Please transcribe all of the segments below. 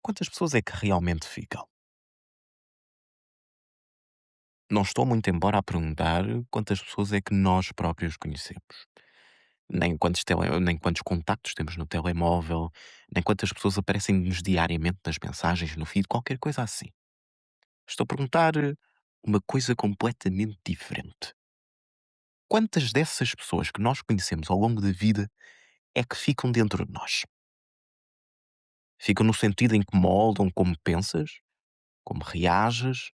Quantas pessoas é que realmente ficam? Não estou muito embora a perguntar quantas pessoas é que nós próprios conhecemos. Nem quantos contactos temos no telemóvel, nem quantas pessoas aparecem-nos diariamente nas mensagens, no feed, qualquer coisa assim. Estou a perguntar uma coisa completamente diferente. Quantas dessas pessoas que nós conhecemos ao longo da vida é que ficam dentro de nós? Ficam no sentido em que moldam como pensas, como reages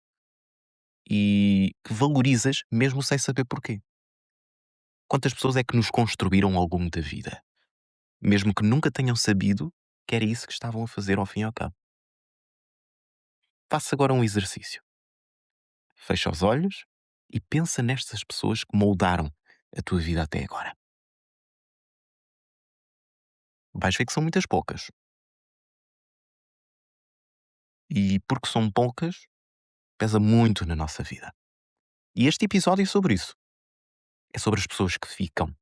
e que valorizas mesmo sem saber porquê. Quantas pessoas é que nos construíram ao longo da vida? Mesmo que nunca tenham sabido que era isso que estavam a fazer ao fim e ao cabo. Faça agora um exercício. Fecha os olhos e pensa nestas pessoas que moldaram a tua vida até agora. Vais ver que são muitas poucas. E porque são poucas, pesa muito na nossa vida. E este episódio é sobre isso. É sobre as pessoas que ficam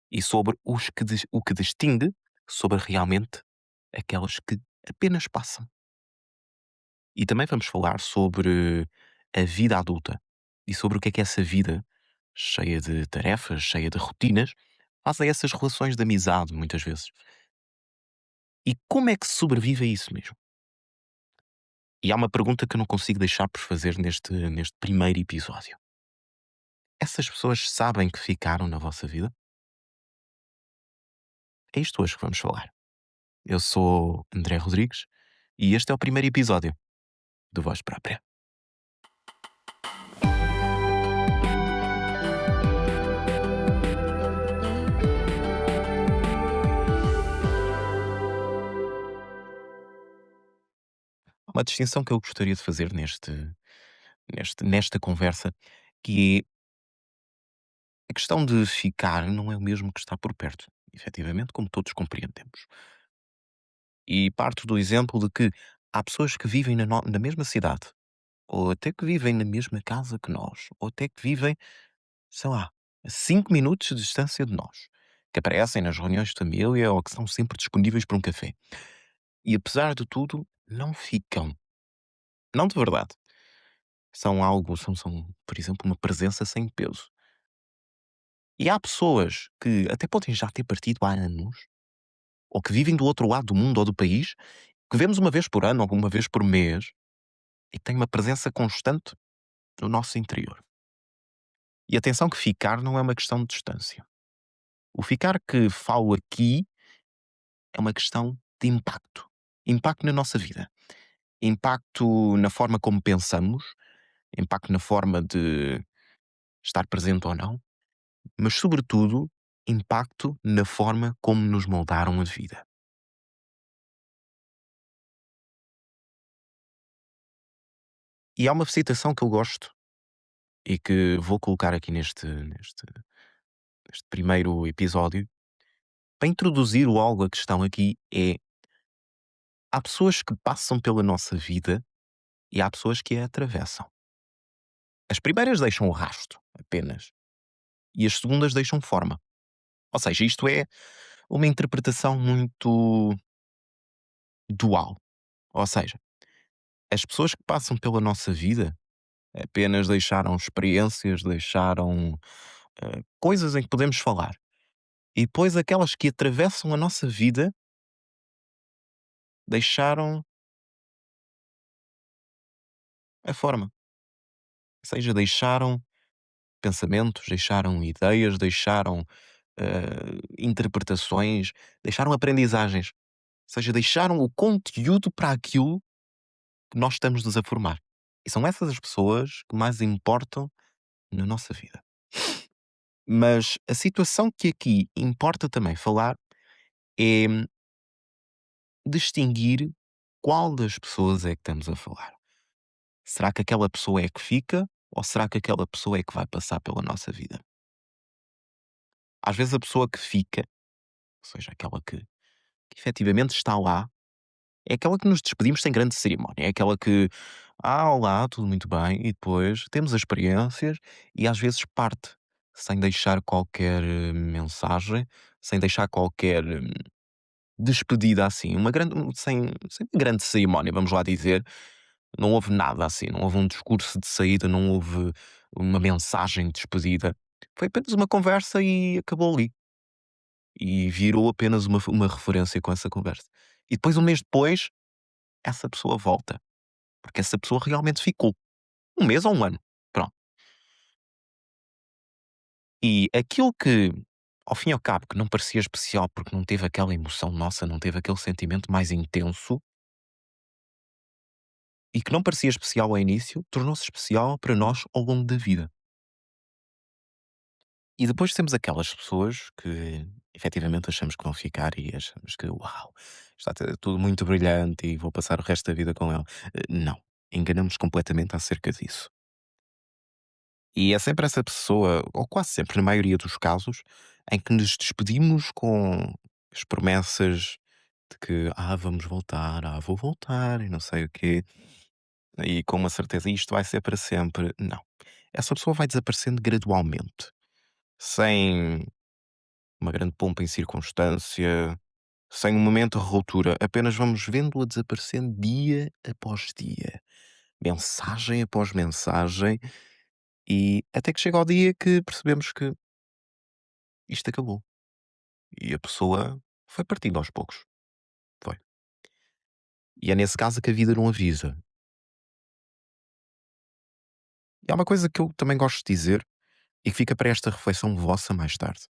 e sobre o que distingue sobre realmente aquelas que apenas passam. E também vamos falar sobre a vida adulta e sobre o que é essa vida, cheia de tarefas, cheia de rotinas, faz a essas relações de amizade, muitas vezes. E como é que se sobrevive a isso mesmo? E há uma pergunta que eu não consigo deixar por fazer neste primeiro episódio. Essas pessoas sabem que ficaram na vossa vida? É isto hoje que vamos falar. Eu sou André Rodrigues e este é o primeiro episódio de Voz Própria. Uma distinção que eu gostaria de fazer nesta conversa, que é a questão de ficar não é o mesmo que estar por perto, efetivamente, como todos compreendemos. E parto do exemplo de que há pessoas que vivem na mesma cidade, ou até que vivem na mesma casa que nós, ou até que vivem, sei lá, a 5 minutos de distância de nós, que aparecem nas reuniões de família ou que são sempre disponíveis para um café. E apesar de tudo, não ficam. Não de verdade. São, por exemplo, uma presença sem peso. E há pessoas que até podem já ter partido há anos, ou que vivem do outro lado do mundo ou do país, que vemos uma vez por ano ou uma vez por mês, e que têm uma presença constante no nosso interior. E atenção que ficar não é uma questão de distância. O ficar que falo aqui é uma questão de impacto. Impacto na nossa vida. Impacto na forma como pensamos, impacto na forma de estar presente ou não, mas, sobretudo, impacto na forma como nos moldaram a vida. E há uma citação que eu gosto e que vou colocar aqui neste primeiro episódio, para introduzir o algo a questão aqui é: há pessoas que passam pela nossa vida e há pessoas que a atravessam. As primeiras deixam o rasto, apenas, e as segundas deixam forma. Ou seja, isto é uma interpretação muito dual. Ou seja, as pessoas que passam pela nossa vida apenas deixaram experiências, deixaram coisas em que podemos falar. E depois aquelas que atravessam a nossa vida deixaram a forma. Ou seja, deixaram pensamentos, deixaram ideias, deixaram interpretações, deixaram aprendizagens. Ou seja, deixaram o conteúdo para aquilo que nós estamos-nos a formar. E são essas as pessoas que mais importam na nossa vida. Mas a situação que aqui importa também falar é distinguir qual das pessoas é que estamos a falar. Será que aquela pessoa é que fica ou será que aquela pessoa é que vai passar pela nossa vida? Às vezes a pessoa que fica, ou seja, aquela que efetivamente está lá, é aquela que nos despedimos sem grande cerimónia. É aquela que, olá, tudo muito bem, e depois temos as experiências e às vezes parte, sem deixar qualquer mensagem, sem deixar qualquer despedida assim, uma grande sem grande cerimónia, vamos lá dizer. Não houve nada assim, não houve um discurso de saída, não houve uma mensagem de despedida. Foi apenas uma conversa e acabou ali. E virou apenas uma referência com essa conversa. E depois, um mês depois, essa pessoa volta, porque essa pessoa realmente ficou. Um mês ou um ano, pronto. E aquilo que, ao fim e ao cabo, que não parecia especial, porque não teve aquela emoção nossa, não teve aquele sentimento mais intenso, e que não parecia especial ao início, tornou-se especial para nós ao longo da vida. E depois temos aquelas pessoas que efetivamente achamos que vão ficar e achamos que, uau, está tudo muito brilhante e vou passar o resto da vida com ela. Não, enganamos completamente acerca disso. E é sempre essa pessoa, ou quase sempre, na maioria dos casos, em que nos despedimos com as promessas de que, vamos voltar, vou voltar e não sei o quê, e com uma certeza isto vai ser para sempre. Não. Essa pessoa vai desaparecendo gradualmente, sem uma grande pompa em circunstância, sem um momento de ruptura, apenas vamos vendo-a desaparecendo dia após dia, mensagem após mensagem, e até que chega ao dia que percebemos que isto acabou. E a pessoa foi partindo aos poucos. Foi. E é nesse caso que a vida não avisa. E há uma coisa que eu também gosto de dizer e que fica para esta reflexão vossa mais tarde.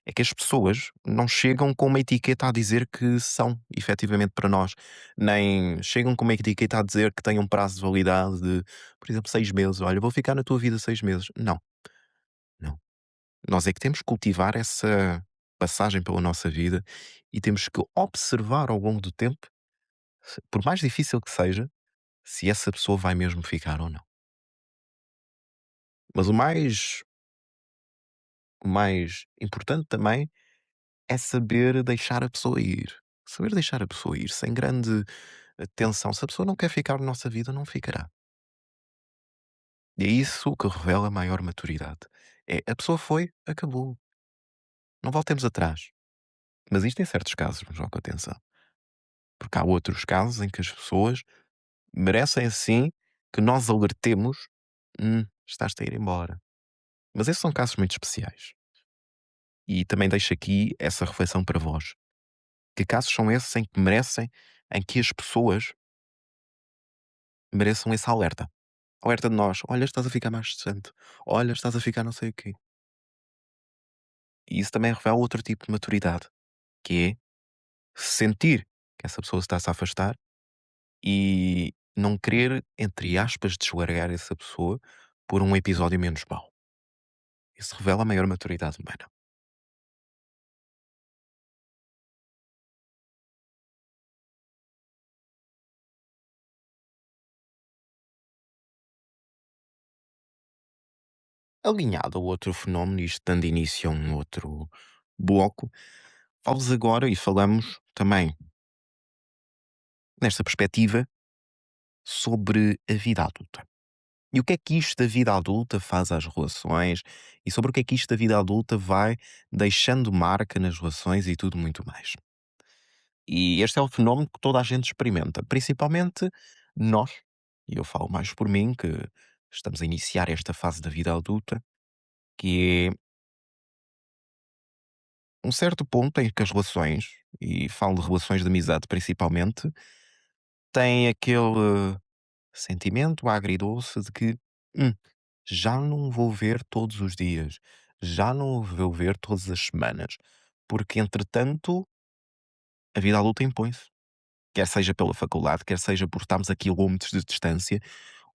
É que as pessoas não chegam com uma etiqueta a dizer que são efetivamente para nós, nem chegam com uma etiqueta a dizer que têm um prazo de validade de, por exemplo, 6 meses. Olha, vou ficar na tua vida 6 meses. Não, não. Nós é que temos que cultivar essa passagem pela nossa vida e temos que observar ao longo do tempo, por mais difícil que seja, se essa pessoa vai mesmo ficar ou não. Mas o mais importante também é saber deixar a pessoa ir. Saber deixar a pessoa ir sem grande tensão. Se a pessoa não quer ficar na nossa vida, não ficará. E é isso que revela maior maturidade. É a pessoa foi, acabou. Não voltemos atrás. Mas isto em certos casos, mas com atenção. Porque há outros casos em que as pessoas merecem sim que nós alertemos: estás a ir embora. Mas esses são casos muito especiais. E também deixo aqui essa reflexão para vós. Que casos são esses em que merecem, em que as pessoas mereçam esse alerta? Alerta de nós: olha, estás a ficar mais distante. Olha, estás a ficar não sei o quê. E isso também revela outro tipo de maturidade, que é sentir que essa pessoa está-se a afastar e não querer, entre aspas, deslargar essa pessoa por um episódio menos mau. Isso revela a maior maturidade humana. Alinhado a outro fenómeno, isto dando início a um outro bloco, falo-vos agora e falamos também nesta perspectiva sobre a vida adulta. E o que é que isto da vida adulta faz às relações e sobre o que é que isto da vida adulta vai deixando marca nas relações e tudo muito mais. E este é o fenómeno que toda a gente experimenta, principalmente nós, e eu falo mais por mim, que estamos a iniciar esta fase da vida adulta, que é um certo ponto em que as relações, e falo de relações de amizade principalmente, têm aquele sentimento agridoce de que "Hum, já não vou ver todos os dias, já não vou ver todas as semanas, porque entretanto a vida adulta impõe-se. Quer seja pela faculdade, quer seja por estarmos a quilómetros de distância,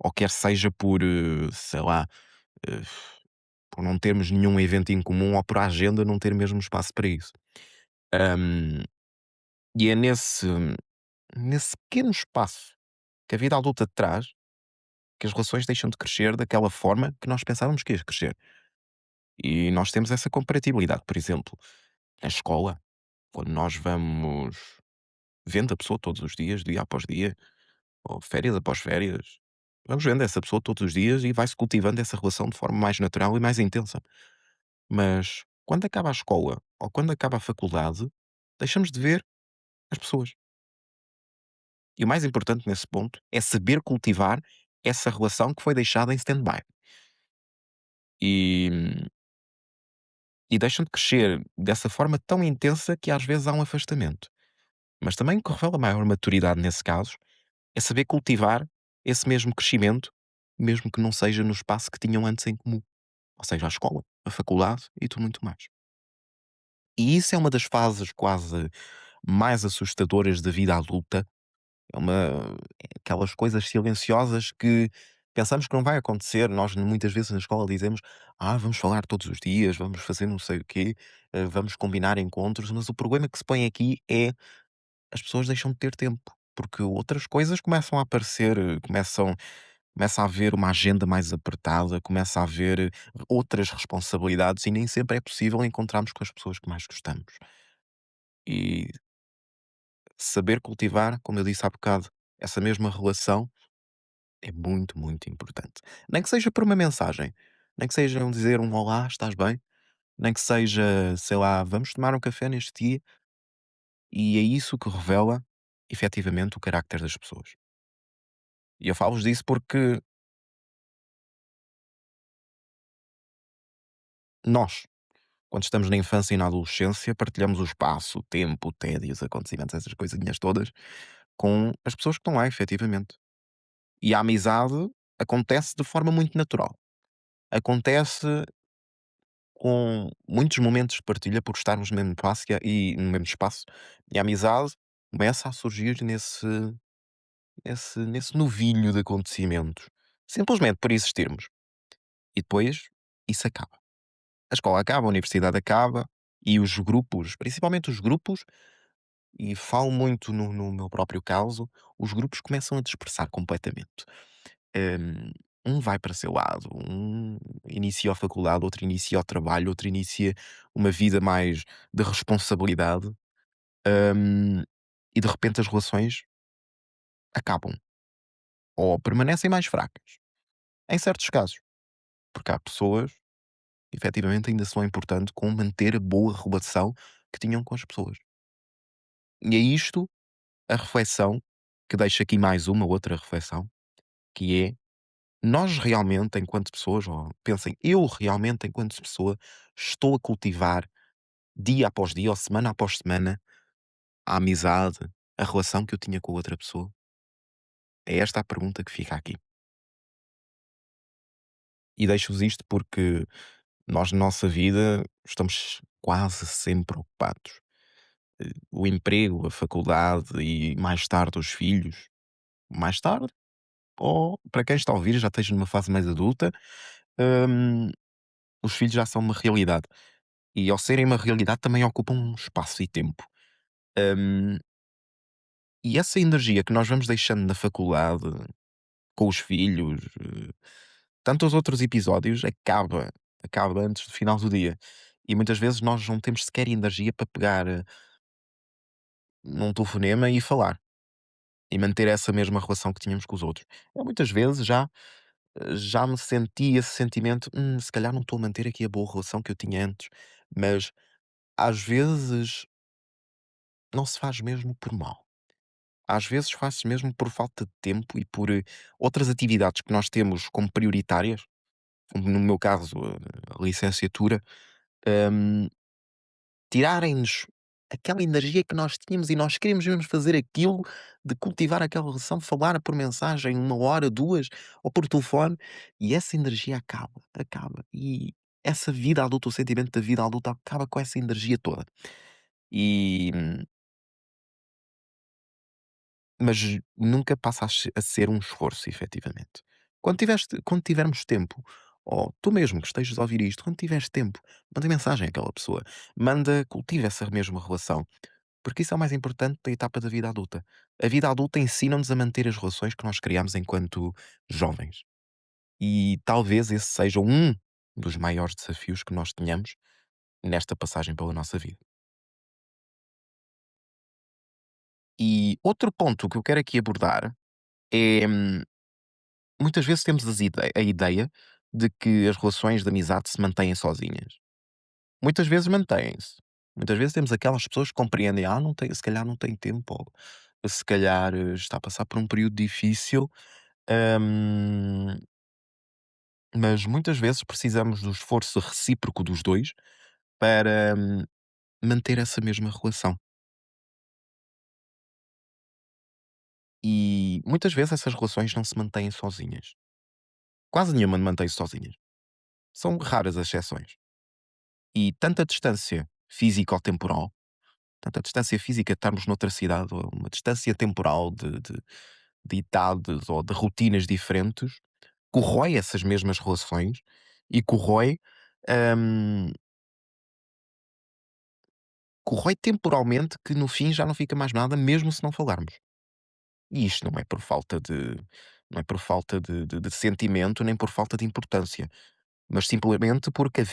ou quer seja por, sei lá, eh, por não termos nenhum evento em comum ou por a agenda não ter mesmo espaço para isso. Hum, e é nesse pequeno espaço que a vida adulta traz que as relações deixam de crescer daquela forma que nós pensávamos que ia crescer. E nós temos essa comparatibilidade, por exemplo, na escola, quando nós vamos vendo a pessoa todos os dias, dia após dia, ou férias após férias, vamos vendo essa pessoa todos os dias e vai-se cultivando essa relação de forma mais natural e mais intensa. Mas quando acaba a escola ou quando acaba a faculdade, deixamos de ver As pessoas. E o mais importante nesse ponto é saber cultivar essa relação que foi deixada em stand-by. E, e deixam de crescer dessa forma tão intensa que às vezes há um afastamento. Mas também o que revela maior maturidade nesse caso é saber cultivar esse mesmo crescimento, mesmo que não seja no espaço que tinham antes em comum. Ou seja, a escola, a faculdade e tudo muito mais. E isso é uma das fases quase mais assustadoras da vida adulta. É aquelas coisas silenciosas que pensamos que não vai acontecer. Nós muitas vezes na escola dizemos: "Ah, vamos falar todos os dias, vamos fazer não sei o quê, vamos combinar encontros", mas o problema que se põe aqui é as pessoas deixam de ter tempo, porque outras coisas começam a aparecer, começa a haver uma agenda mais apertada, começa a haver outras responsabilidades e nem sempre é possível encontrarmos com as pessoas que mais gostamos. E saber cultivar, como eu disse há bocado, essa mesma relação é muito, muito importante. Nem que seja por uma mensagem, nem que seja um dizer um olá, estás bem? Nem que seja, sei lá, vamos tomar um café neste dia, e é isso que revela efetivamente o carácter das pessoas. E eu falo-vos disso porque nós, quando estamos na infância e na adolescência, partilhamos o espaço, o tempo, o tédio, os acontecimentos, essas coisinhas todas, com as pessoas que estão lá, efetivamente. E a amizade acontece de forma muito natural. Acontece com muitos momentos de partilha por estarmos no mesmo espaço e no mesmo espaço. E a amizade começa a surgir nesse novilho de acontecimentos. Simplesmente por existirmos. E depois isso acaba. A escola acaba, a universidade acaba e os grupos, principalmente os grupos, e falo muito no meu próprio caso, os grupos começam a dispersar completamente. Um vai para seu lado, um inicia a faculdade, outro inicia o trabalho, outro inicia uma vida mais de responsabilidade, hum, e de repente as relações acabam ou permanecem mais fracas. Em certos casos, porque há pessoas que efetivamente ainda são importantes com manter a boa relação que tinham com as pessoas. E é isto a reflexão que deixo aqui mais uma outra reflexão, que é nós realmente, enquanto pessoas, ou pensem, eu realmente, enquanto pessoa, estou a cultivar dia após dia, ou semana após semana, a amizade, a relação que eu tinha com a outra pessoa? É esta a pergunta que fica aqui. E deixo-vos isto porque nós, na nossa vida, estamos quase sempre ocupados. O emprego, a faculdade e mais tarde os filhos. Mais tarde, ou para quem está a ouvir, já esteja numa fase mais adulta, hum, os filhos já são uma realidade. E ao serem uma realidade também ocupam um espaço e tempo. Hum, e essa energia que nós vamos deixando na faculdade, com os filhos, tantos outros episódios, acaba antes do final do dia. E muitas vezes nós não temos sequer energia para pegar num telefonema e falar. E manter essa mesma relação que tínhamos com os outros. Eu muitas vezes já me senti esse sentimento, se calhar não estou a manter aqui a boa relação que eu tinha antes. Mas às vezes não se faz mesmo por mal. Às vezes faz-se mesmo por falta de tempo e por outras atividades que nós temos como prioritárias, como no meu caso a licenciatura, hum, tirarem-nos aquela energia que nós tínhamos e nós queríamos mesmo fazer aquilo de cultivar aquela relação, falar por mensagem uma hora, duas, ou por telefone, e essa energia acaba. E essa vida adulta, o sentimento da vida adulta acaba com essa energia toda. E, mas nunca passa a ser um esforço, efetivamente. Quando tivermos tempo, ou tu mesmo que estejas a ouvir isto, quando tiveres tempo, manda mensagem àquela pessoa. Cultiva essa mesma relação. Porque isso é o mais importante da etapa da vida adulta. A vida adulta ensina-nos a manter as relações que nós criamos enquanto jovens. E talvez esse seja um dos maiores desafios que nós tenhamos nesta passagem pela nossa vida. E outro ponto que eu quero aqui abordar é muitas vezes temos a ideia de que as relações de amizade se mantêm sozinhas. Muitas vezes mantêm-se, Muitas vezes temos aquelas pessoas que compreendem, não tem, se calhar não tem tempo, ou se calhar está a passar por um período difícil, hum, mas muitas vezes precisamos do esforço recíproco dos dois para manter essa mesma relação. E muitas vezes essas relações não se mantêm sozinhas. Quase nenhuma mantém-se sozinhas. São raras as exceções. E tanta distância físico-temporal, tanta distância física de estarmos noutra cidade, ou uma distância temporal de idades ou de rotinas diferentes, corrói essas mesmas relações e hum, corrói temporalmente que no fim já não fica mais nada, mesmo se não falarmos. E isto não é por falta de, não é por falta de sentimento, nem por falta de importância, mas simplesmente porque a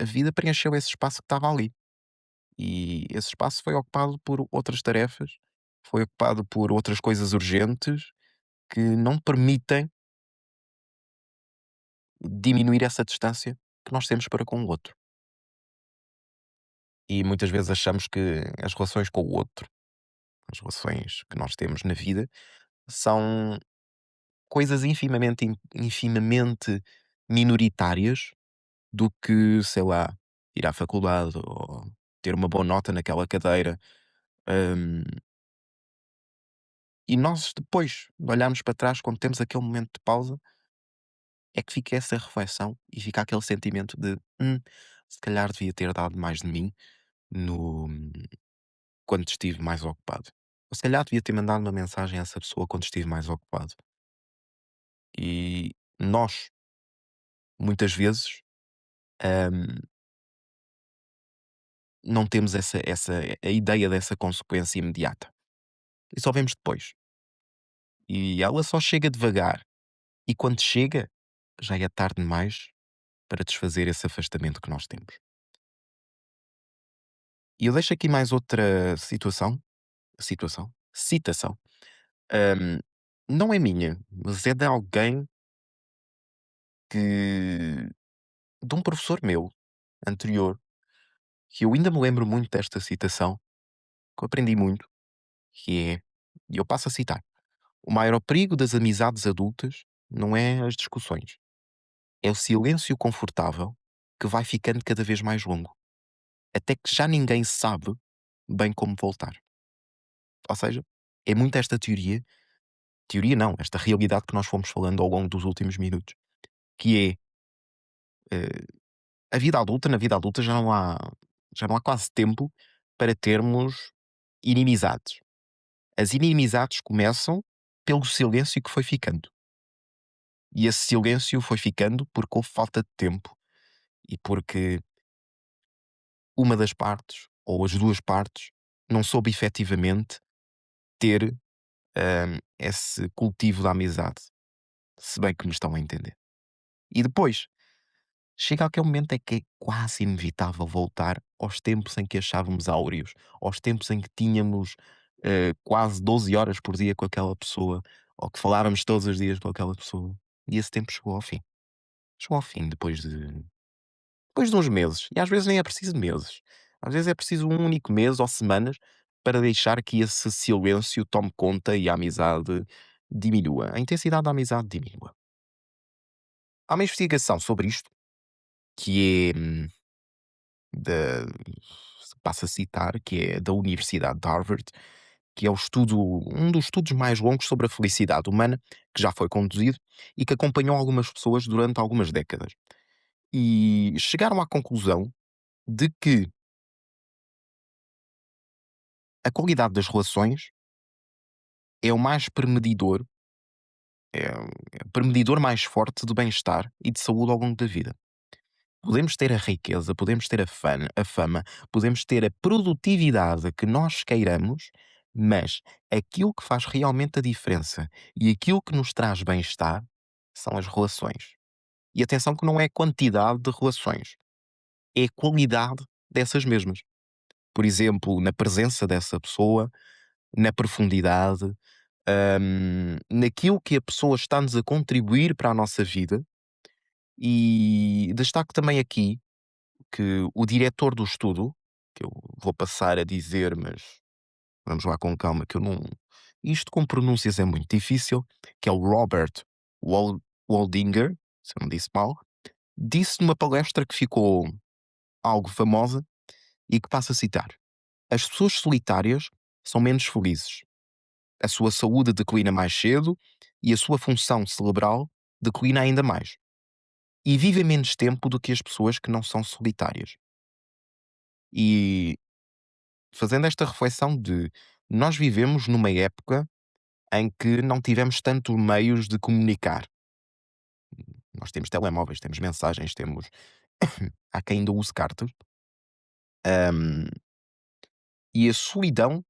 vida preencheu esse espaço que estava ali. E esse espaço foi ocupado por outras tarefas, foi ocupado por outras coisas urgentes que não permitem diminuir essa distância que nós temos para com o outro. E muitas vezes achamos que as relações com o outro, as relações que nós temos na vida, são coisas infimamente minoritárias do que, sei lá, ir à faculdade ou ter uma boa nota naquela cadeira. hum, e nós depois de olharmos para trás, quando temos aquele momento de pausa, é que fica essa reflexão e fica aquele sentimento de se calhar devia ter dado mais de mim no, quando estive mais ocupado. Ou se calhar devia ter mandado uma mensagem a essa pessoa quando estive mais ocupado. E nós, muitas vezes, hum, não temos a ideia dessa consequência imediata. E só vemos depois. E ela só chega devagar. E quando chega, já é tarde demais para desfazer esse afastamento que nós temos. E eu deixo aqui mais outra citação. hum, não é minha, mas é de alguém que, de um professor meu anterior, que eu ainda me lembro muito desta citação, que eu aprendi muito, que é, e eu passo a citar: "O maior perigo das amizades adultas não é as discussões, é o silêncio confortável que vai ficando cada vez mais longo, até que já ninguém sabe bem como voltar." Ou seja, é muito esta teoria não, esta realidade que nós fomos falando ao longo dos últimos minutos, que é, na vida adulta já não há quase tempo para termos inimizades. As inimizades começam pelo silêncio que foi ficando. E esse silêncio foi ficando porque houve falta de tempo e porque uma das partes, ou as duas partes, não soube efetivamente ter esse cultivo da amizade, se bem que me estão a entender. E depois, chega aquele momento em que é quase inevitável voltar aos tempos em que achávamos áureos, aos tempos em que tínhamos quase 12 horas por dia com aquela pessoa, ou que falávamos todos os dias com aquela pessoa. E esse tempo chegou ao fim. Chegou ao fim depois de uns meses. E às vezes nem é preciso meses. Às vezes é preciso um único mês ou semanas para deixar que esse silêncio tome conta e a amizade diminua. A intensidade da amizade diminua. Há uma investigação sobre isto que é da, passo a citar, que é da Universidade de Harvard, que é um dos estudos mais longos sobre a felicidade humana, que já foi conduzido e que acompanhou algumas pessoas durante algumas décadas. E chegaram à conclusão de que a qualidade das relações é o mais premedidor, é o premedidor mais forte de bem-estar e de saúde ao longo da vida. Podemos ter a riqueza, podemos ter a fama, podemos ter a produtividade que nós queiramos, mas aquilo que faz realmente a diferença e aquilo que nos traz bem-estar são as relações. E atenção que não é quantidade de relações, é a qualidade dessas mesmas. Por exemplo, na presença dessa pessoa, na profundidade, naquilo que a pessoa está-nos a contribuir para a nossa vida. E destaco também aqui que o diretor do estudo, que eu vou passar a dizer, mas vamos lá com calma, que eu não. Isto com pronúncias é muito difícil, que é o Robert Waldinger, se eu não disse mal, disse numa palestra que ficou algo famosa e que passo a citar: as pessoas solitárias são menos felizes, a sua saúde declina mais cedo e a sua função cerebral declina ainda mais. E vivem menos tempo do que as pessoas que não são solitárias. E fazendo esta reflexão de nós vivemos numa época em que não tivemos tanto meios de comunicar. Nós temos telemóveis, temos mensagens, temos. Há quem ainda use cartas. ahm, e a solidão,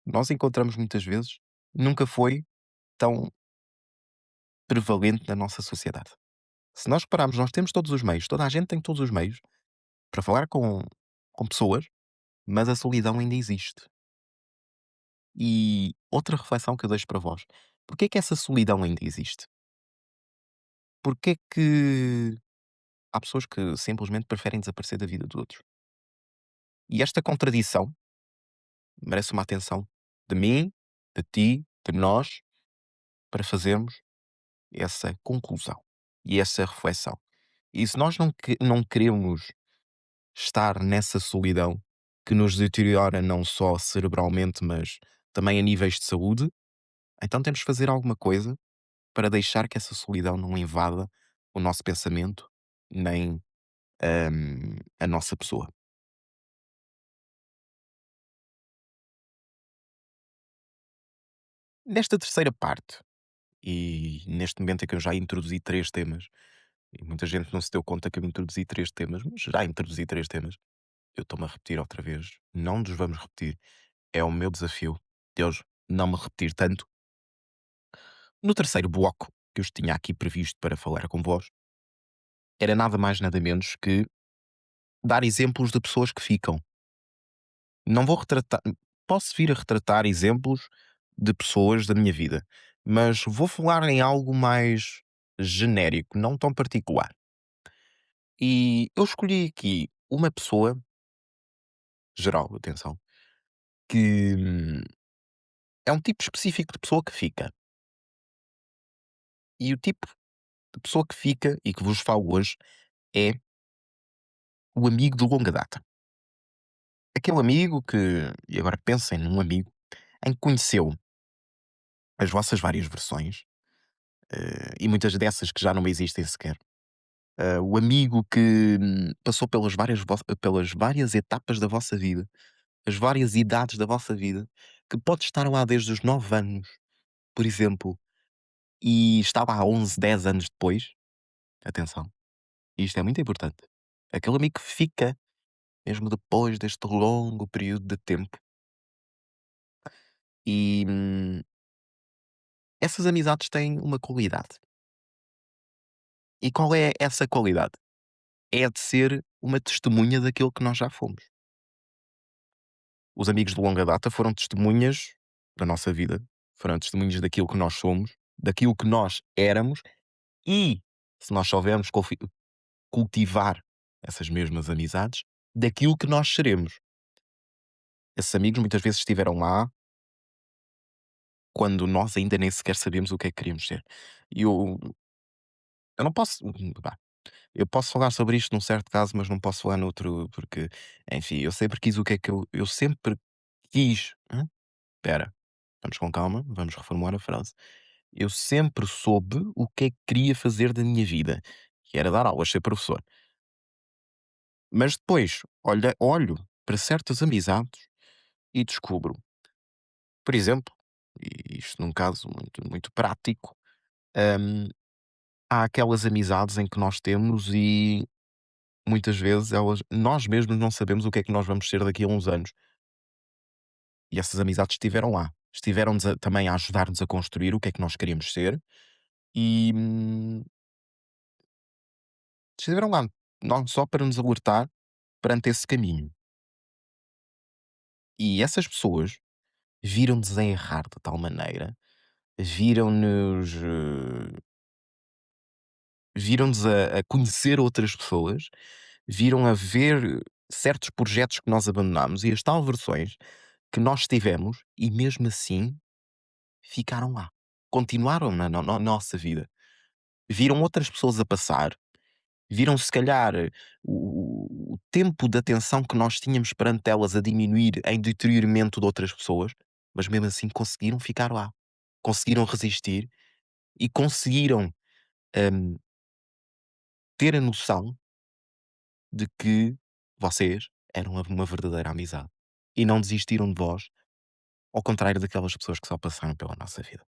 nós encontramos muitas vezes, nunca foi tão prevalente na nossa sociedade. Se nós repararmos, nós temos todos os meios, toda a gente tem todos os meios para falar com pessoas, mas a solidão ainda existe. E outra reflexão que eu deixo para vós: porquê é que essa solidão ainda existe? Porquê é que há pessoas que simplesmente preferem desaparecer da vida dos outros? E esta contradição merece uma atenção de mim, de ti, de nós, para fazermos essa conclusão e essa reflexão. E se nós não queremos estar nessa solidão que nos deteriora não só cerebralmente, mas também a níveis de saúde, então temos que fazer alguma coisa para deixar que essa solidão não invada o nosso pensamento, nem a nossa pessoa. Nesta terceira parte, e neste momento é que eu já introduzi três temas, e muita gente não se deu conta que eu introduzi três temas, mas já introduzi três temas. Eu estou-me a repetir outra vez. Não nos vamos repetir. É o meu desafio. Deus, não me repetir tanto. No terceiro bloco que eu tinha aqui previsto para falar com vós, era nada mais nada menos que dar exemplos de pessoas que ficam. Não vou retratar. Posso vir a retratar exemplos de pessoas da minha vida, mas vou falar em algo mais genérico, não tão particular. E eu escolhi aqui uma pessoa, geral, atenção, que é um tipo específico de pessoa que fica. E o tipo de pessoa que fica e que vos falo hoje é o amigo de longa data. Aquele amigo que, e agora pensem num amigo, em que conheceu as vossas várias versões, e muitas dessas que já não existem sequer. O amigo que passou pelas várias etapas da vossa vida, as várias idades da vossa vida, que pode estar lá desde os 9 anos, por exemplo, e está lá 11, 10 anos depois. Atenção, isto é muito importante. Aquele amigo que fica mesmo depois deste longo período de tempo. E essas amizades têm uma qualidade. E qual é essa qualidade? É a de ser uma testemunha daquilo que nós já fomos. Os amigos de longa data foram testemunhas da nossa vida, foram testemunhas daquilo que nós somos, daquilo que nós éramos e, se nós soubermos cultivar essas mesmas amizades, daquilo que nós seremos. Esses amigos muitas vezes estiveram lá quando nós ainda nem sequer sabemos o que é que queríamos ser. E eu não posso. Pá, eu posso falar sobre isto num certo caso, mas não posso falar noutro, porque, enfim, eu sempre quis o que é que eu sempre quis. Espera, vamos com calma, vamos reformular a frase. Eu sempre soube o que é que queria fazer da minha vida, que era dar aulas, ser professor. Mas depois olho para certas amizades e descubro, por exemplo, e isto num caso muito, muito prático, hum, há aquelas amizades em que nós temos e muitas vezes nós mesmos não sabemos o que é que nós vamos ser daqui a uns anos. E essas amizades estiveram lá. Estiveram-nos também a ajudar-nos a construir o que é que nós queríamos ser e estiveram lá, não só para nos alertar perante esse caminho. E essas pessoas viram-nos a errar de tal maneira, viram-nos, viram-nos a conhecer outras pessoas, viram a ver certos projetos que nós abandonámos e as tal versões que nós tivemos e mesmo assim ficaram lá. Continuaram na nossa vida. Viram outras pessoas a passar, viram se calhar o tempo de atenção que nós tínhamos perante elas a diminuir em deterioramento de outras pessoas, mas mesmo assim conseguiram ficar lá. Conseguiram resistir e conseguiram, hum, ter a noção de que vocês eram uma verdadeira amizade e não desistiram de vós, ao contrário daquelas pessoas que só passaram pela nossa vida.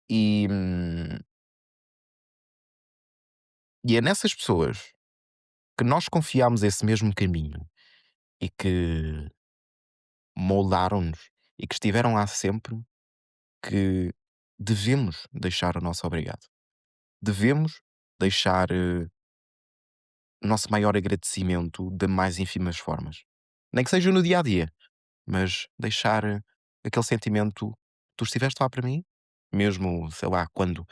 E, e é nessas pessoas que nós confiámos esse mesmo caminho e que moldaram-nos e que estiveram lá sempre que devemos deixar o nosso obrigado. Devemos deixar o nosso maior agradecimento de mais ínfimas formas. Nem que seja no dia a dia, mas deixar aquele sentimento: tu estiveste lá para mim, mesmo, sei lá, quando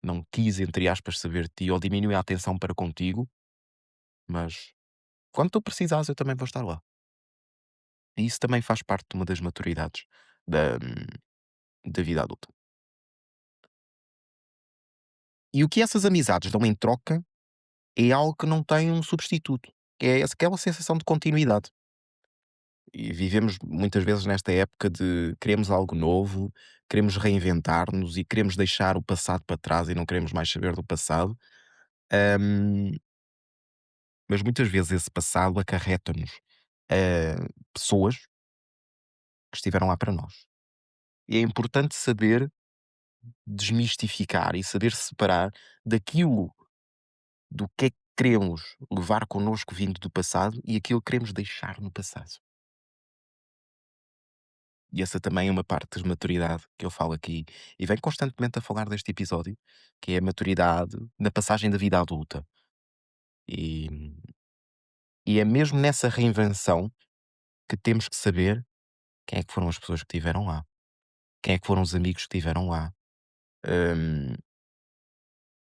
não quis, entre aspas, saber de ti ou diminui a atenção para contigo, mas quando tu precisares, eu também vou estar lá. E isso também faz parte de uma das maturidades da vida adulta. E o que essas amizades dão em troca é algo que não tem um substituto, que é aquela sensação de continuidade. E vivemos muitas vezes nesta época de queremos algo novo, queremos reinventar-nos e queremos deixar o passado para trás e não queremos mais saber do passado. Hum, mas muitas vezes esse passado acarreta-nos pessoas que estiveram lá para nós. E é importante saber desmistificar e saber separar daquilo do que é que queremos levar connosco vindo do passado e aquilo que queremos deixar no passado. E essa também é uma parte de maturidade que eu falo aqui e venho constantemente a falar deste episódio, que é a maturidade na passagem da vida adulta. E, e é mesmo nessa reinvenção que temos que saber quem é que foram as pessoas que estiveram lá, quem é que foram os amigos que estiveram lá. hum,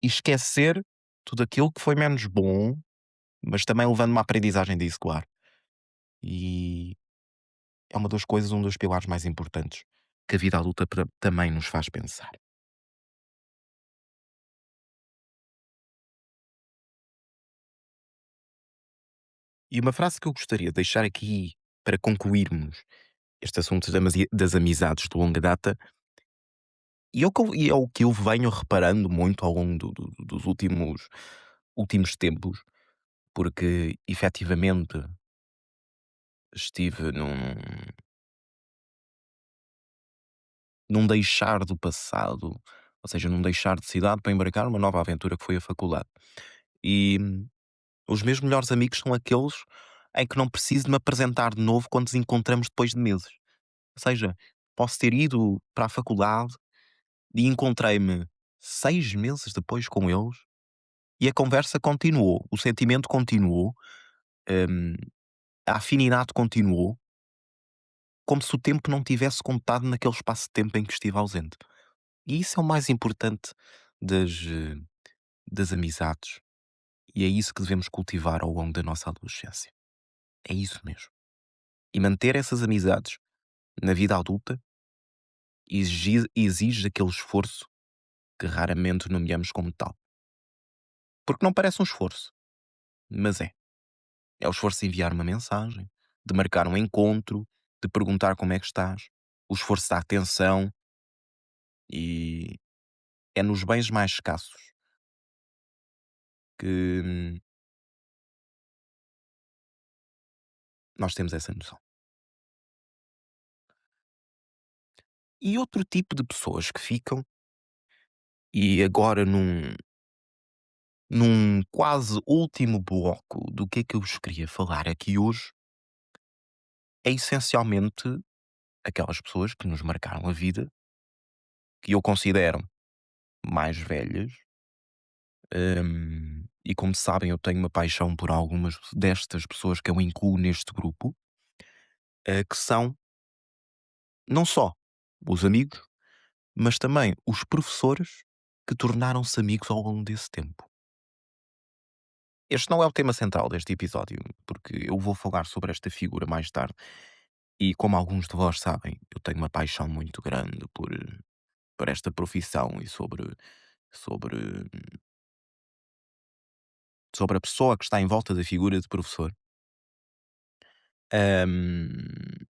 e esquecer tudo aquilo que foi menos bom, mas também levando uma aprendizagem disso, claro. E é uma das coisas, um dos pilares mais importantes que a vida adulta também nos faz pensar. E uma frase que eu gostaria de deixar aqui para concluirmos este assunto das amizades de longa data, e é o que eu venho reparando muito ao longo dos últimos tempos, porque efetivamente estive num deixar do passado, ou seja, num deixar de cidade para embarcar numa nova aventura que foi a faculdade. E os meus melhores amigos são aqueles em que não preciso de me apresentar de novo quando nos encontramos depois de meses. Ou seja, posso ter ido para a faculdade e encontrei-me 6 meses depois com eles e a conversa continuou, o sentimento continuou, hum, a afinidade continuou, como se o tempo não tivesse contado naquele espaço de tempo em que estive ausente. E isso é o mais importante das, eh, das amizades. E é isso que devemos cultivar ao longo da nossa adolescência. É isso mesmo. E manter essas amizades na vida adulta exige aquele esforço que raramente nomeamos como tal. Porque não parece um esforço, mas é. É o esforço de enviar uma mensagem, de marcar um encontro, de perguntar como é que estás, o esforço da atenção e é nos bens mais escassos que nós temos essa noção. E outro tipo de pessoas que ficam, e agora num quase último bloco do que eu vos queria falar aqui hoje, é essencialmente aquelas pessoas que nos marcaram a vida, que eu considero mais velhas. E como sabem, eu tenho uma paixão por algumas destas pessoas que eu incluo neste grupo, que são não só os amigos, mas também os professores que tornaram-se amigos ao longo desse tempo. Este não é o tema central deste episódio, porque eu vou falar sobre esta figura mais tarde. E como alguns de vós sabem, eu tenho uma paixão muito grande por esta profissão e sobre, sobre a pessoa que está em volta da figura de professor. Ahm,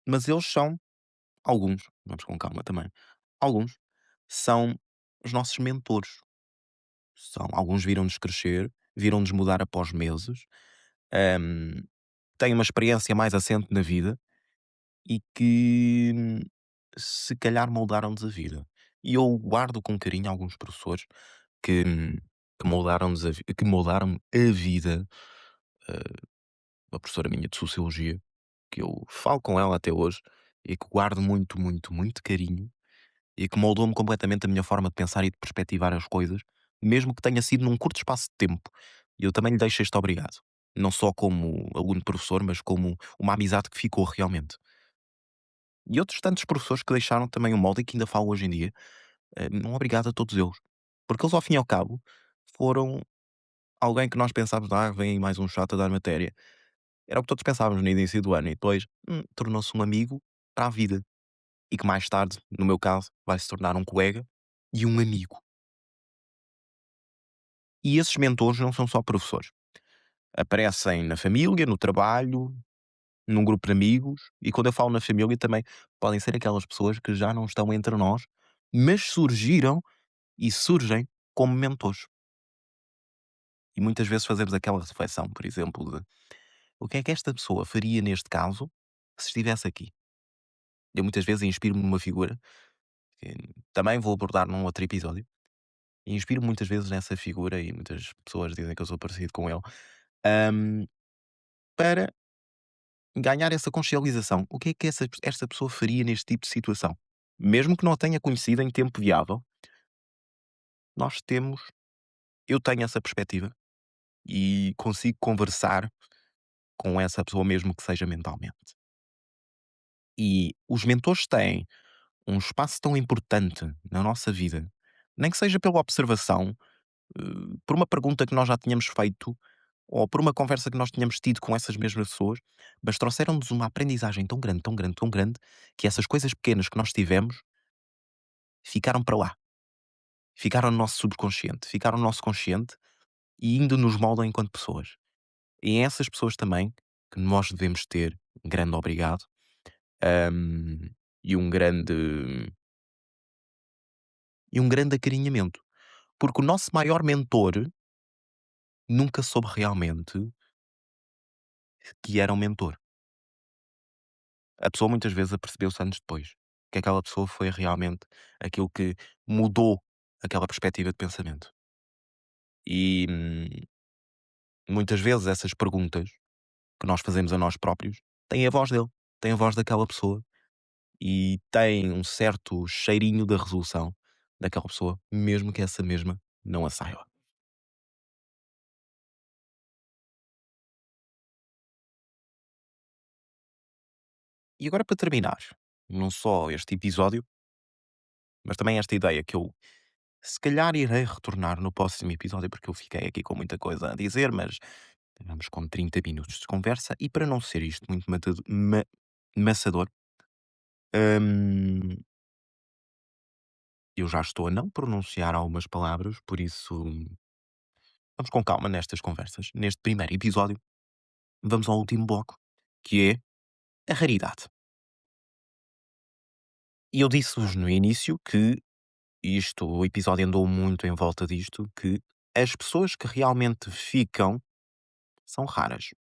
mas eles são, alguns, vamos com calma também, alguns são os nossos mentores. Alguns viram-nos crescer, viram-nos mudar após meses, ahm, têm uma experiência mais assente na vida e que se calhar moldaram-nos a vida. E eu guardo com carinho alguns professores que, que moldaram-nos que moldaram a vida. Uma professora minha de Sociologia, que eu falo com ela até hoje e que guardo muito, muito, muito carinho e que moldou-me completamente a minha forma de pensar e de perspectivar as coisas, mesmo que tenha sido num curto espaço de tempo. E eu também lhe deixo este obrigado. Não só como aluno-professor, mas como uma amizade que ficou realmente. E outros tantos professores que deixaram também um molde e que ainda falo hoje em dia. Um obrigado a todos eles. Porque eles, ao fim e ao cabo, foram alguém que nós pensávamos, vem aí mais um chato a dar matéria. Era o que todos pensávamos no início do ano e depois tornou-se um amigo para a vida. E que mais tarde, no meu caso, vai se tornar um colega e um amigo. E esses mentores não são só professores. Aparecem na família, no trabalho, num grupo de amigos. E quando eu falo na família, também podem ser aquelas pessoas que já não estão entre nós, mas surgiram e surgem como mentores. E muitas vezes fazemos aquela reflexão, por exemplo, de o que é que esta pessoa faria neste caso se estivesse aqui? Eu muitas vezes inspiro-me numa figura, que também vou abordar num outro episódio, e inspiro muitas vezes nessa figura, e muitas pessoas dizem que eu sou parecido com ele, hum, para ganhar essa consciencialização. O que é que esta pessoa faria neste tipo de situação? Mesmo que não a tenha conhecido em tempo viável, nós temos, eu tenho essa perspectiva e consigo conversar com essa pessoa, mesmo que seja mentalmente. E os mentores têm um espaço tão importante na nossa vida, nem que seja pela observação, por uma pergunta que nós já tínhamos feito ou por uma conversa que nós tínhamos tido com essas mesmas pessoas, mas trouxeram-nos uma aprendizagem tão grande, tão grande, tão grande, que essas coisas pequenas que nós tivemos ficaram para lá, ficaram no nosso subconsciente, ficaram no nosso consciente e ainda nos moldam enquanto pessoas. E é essas pessoas também que nós devemos ter um grande obrigado, hum, e um grande acarinhamento. Porque o nosso maior mentor nunca soube realmente que era um mentor. A pessoa muitas vezes apercebeu-se anos depois que aquela pessoa foi realmente aquilo que mudou aquela perspectiva de pensamento. E muitas vezes essas perguntas que nós fazemos a nós próprios têm a voz dele, têm a voz daquela pessoa e têm um certo cheirinho da resolução daquela pessoa, mesmo que essa mesma não a saiba. E agora para terminar, não só este episódio, mas também esta ideia que eu se calhar irei retornar no próximo episódio, porque eu fiquei aqui com muita coisa a dizer, mas vamos com 30 minutos de conversa e para não ser isto muito maçador, hum, eu já estou a não pronunciar algumas palavras, por isso vamos com calma nestas conversas. Neste primeiro episódio, vamos ao último bloco, que é a raridade. E eu disse-vos no início que o episódio andou muito em volta disto, que as pessoas que realmente ficam são raras.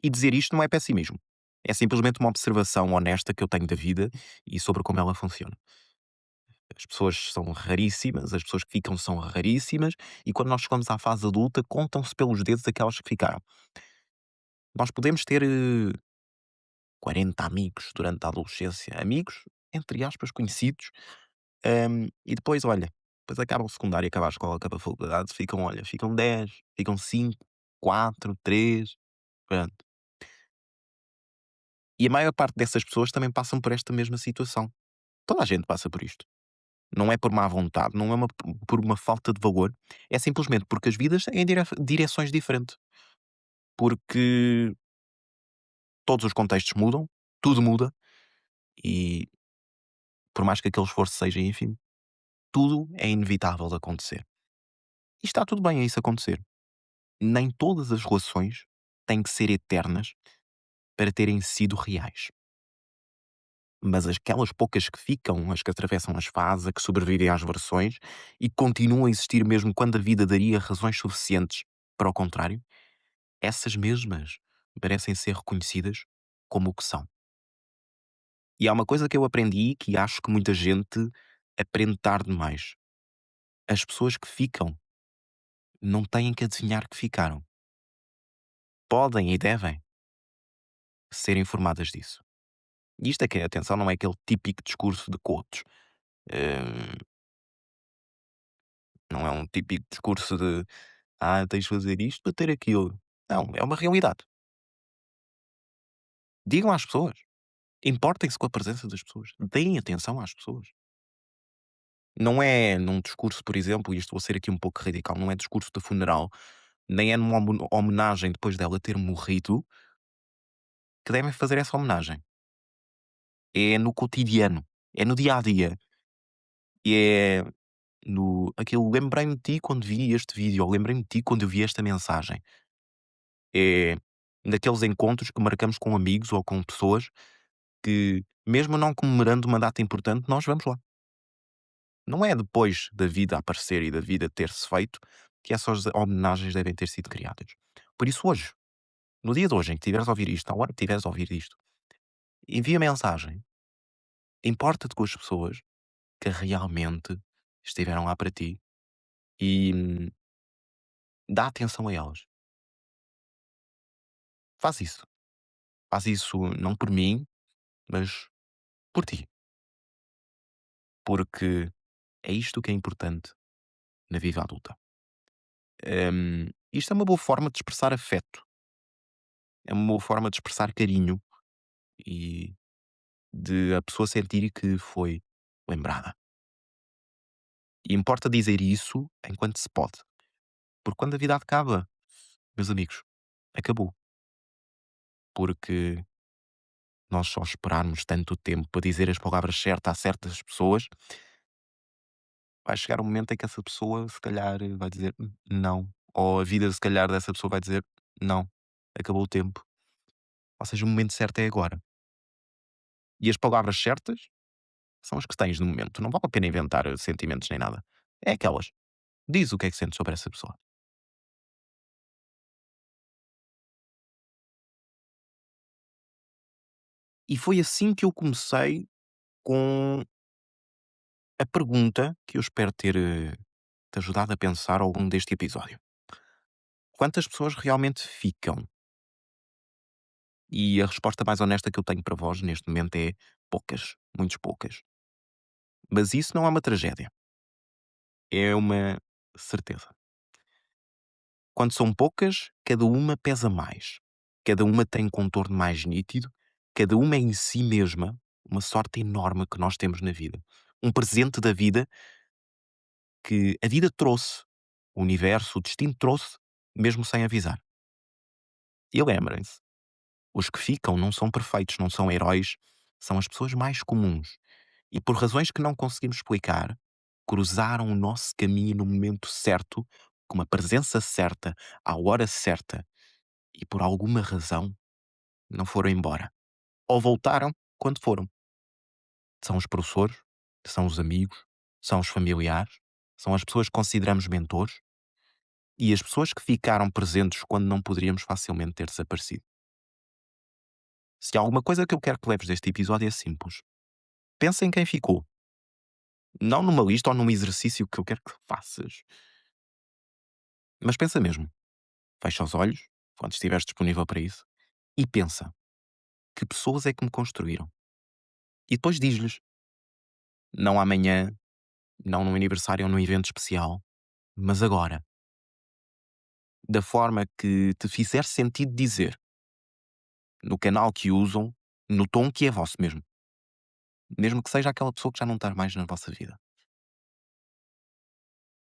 E dizer isto não é pessimismo. É simplesmente uma observação honesta que eu tenho da vida e sobre como ela funciona. As pessoas são raríssimas, as pessoas que ficam são raríssimas, e quando nós chegamos à fase adulta, contam-se pelos dedos aquelas que ficaram. Nós podemos ter 40 amigos durante a adolescência, amigos, entre aspas, conhecidos, e depois, olha, depois acaba o secundário, acaba a escola, acaba a faculdade, ficam, olha, ficam 10, ficam 5, 4, 3, pronto. E a maior parte dessas pessoas também passam por esta mesma situação. Toda a gente passa por isto. Não é por má vontade, não é por uma falta de valor, é simplesmente porque as vidas têm direções diferentes. Porque todos os contextos mudam, tudo muda e, por mais que aquele esforço seja ínfimo, tudo é inevitável de acontecer. E está tudo bem a isso acontecer. Nem todas as relações têm que ser eternas para terem sido reais. Mas aquelas poucas que ficam, as que atravessam as fases, a que sobrevivem às versões e continuam a existir mesmo quando a vida daria razões suficientes para o contrário, essas mesmas merecem ser reconhecidas como o que são. E há uma coisa que eu aprendi que acho que muita gente aprende tarde demais. As pessoas que ficam não têm que adivinhar que ficaram. Podem e devem ser informadas disso. E isto é que, atenção, não é aquele típico discurso de coaches. Hum, não é um típico discurso de tens de fazer isto para ter aquilo. Não, é uma realidade. Digam às pessoas. Importem-se com a presença das pessoas. Deem atenção às pessoas. Não é num discurso, por exemplo, e isto vou ser aqui um pouco radical, não é discurso de funeral, nem é numa homenagem depois dela ter morrido, que devem fazer essa homenagem. É no cotidiano, é no dia a dia. E é no aquele lembrei-me de ti quando vi este vídeo, ou lembrei-me de ti quando eu vi esta mensagem. É naqueles encontros que marcamos com amigos ou com pessoas que, mesmo não comemorando uma data importante, nós vamos lá. Não é depois da vida aparecer e da vida ter-se feito que essas homenagens devem ter sido criadas. Por isso, hoje, no dia de hoje, em que estiveres a ouvir isto, à hora que estiveres a ouvir isto, envia mensagem. Importa-te com as pessoas que realmente estiveram lá para ti e dá atenção a elas. Faz isso. Faz isso não por mim, mas por ti. Porque é isto que é importante na vida adulta. Isto é uma boa forma de expressar afeto, é uma boa forma de expressar carinho e de a pessoa sentir que foi lembrada. E importa dizer isso enquanto se pode. Porque quando a vida acaba, meus amigos, acabou. Porque nós só esperarmos tanto tempo para dizer as palavras certas a certas pessoas, vai chegar um momento em que essa pessoa se calhar vai dizer não. Ou a vida se calhar dessa pessoa vai dizer não, acabou o tempo. Ou seja, o momento certo é agora. E as palavras certas são as que tens no momento. Não vale a pena inventar sentimentos nem nada. É aquelas. Diz o que é que sentes sobre essa pessoa. E foi assim que eu comecei com a pergunta que eu espero ter te ajudado a pensar ao longo deste episódio. Quantas pessoas realmente ficam? E a resposta mais honesta que eu tenho para vós neste momento é poucas, muito poucas. Mas isso não é uma tragédia, é uma certeza. Quando são poucas, cada uma pesa mais. Cada uma tem um contorno mais nítido, cada uma é em si mesma uma sorte enorme que nós temos na vida. Um presente da vida que a vida trouxe, o universo, o destino trouxe, mesmo sem avisar. E lembrem-se, os que ficam não são perfeitos, não são heróis, são as pessoas mais comuns. E por razões que não conseguimos explicar, cruzaram o nosso caminho no momento certo, com a presença certa, à hora certa, e por alguma razão não foram embora. Ou voltaram quando foram. São os professores, são os amigos, são os familiares, são as pessoas que consideramos mentores e as pessoas que ficaram presentes quando não poderíamos facilmente ter desaparecido. Se há alguma coisa que eu quero que leves deste episódio é simples. Pensa em quem ficou. Não numa lista ou num exercício que eu quero que faças. Mas pensa mesmo. Fecha os olhos, quando estiveres disponível para isso, e pensa: que pessoas é que me construíram? E depois diz-lhes: não amanhã, não num aniversário ou num evento especial, mas agora. Da forma que te fizer sentido dizer, no canal que usam, no tom que é vosso mesmo. Mesmo que seja aquela pessoa que já não está mais na vossa vida.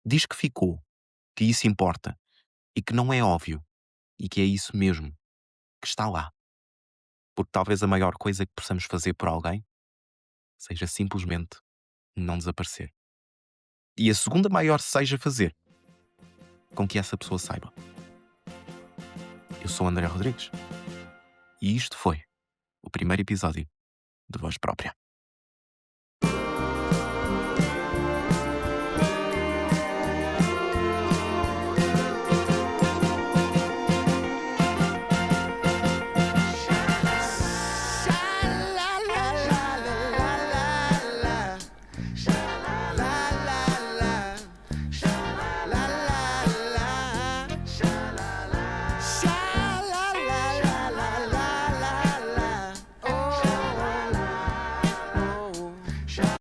Diz que ficou, que isso importa e que não é óbvio e que é isso mesmo, que está lá. Porque talvez a maior coisa que possamos fazer por alguém seja simplesmente não desaparecer. E a segunda maior seja fazer com que essa pessoa saiba. Eu sou o André Rodrigues e isto foi o primeiro episódio de Voz Própria.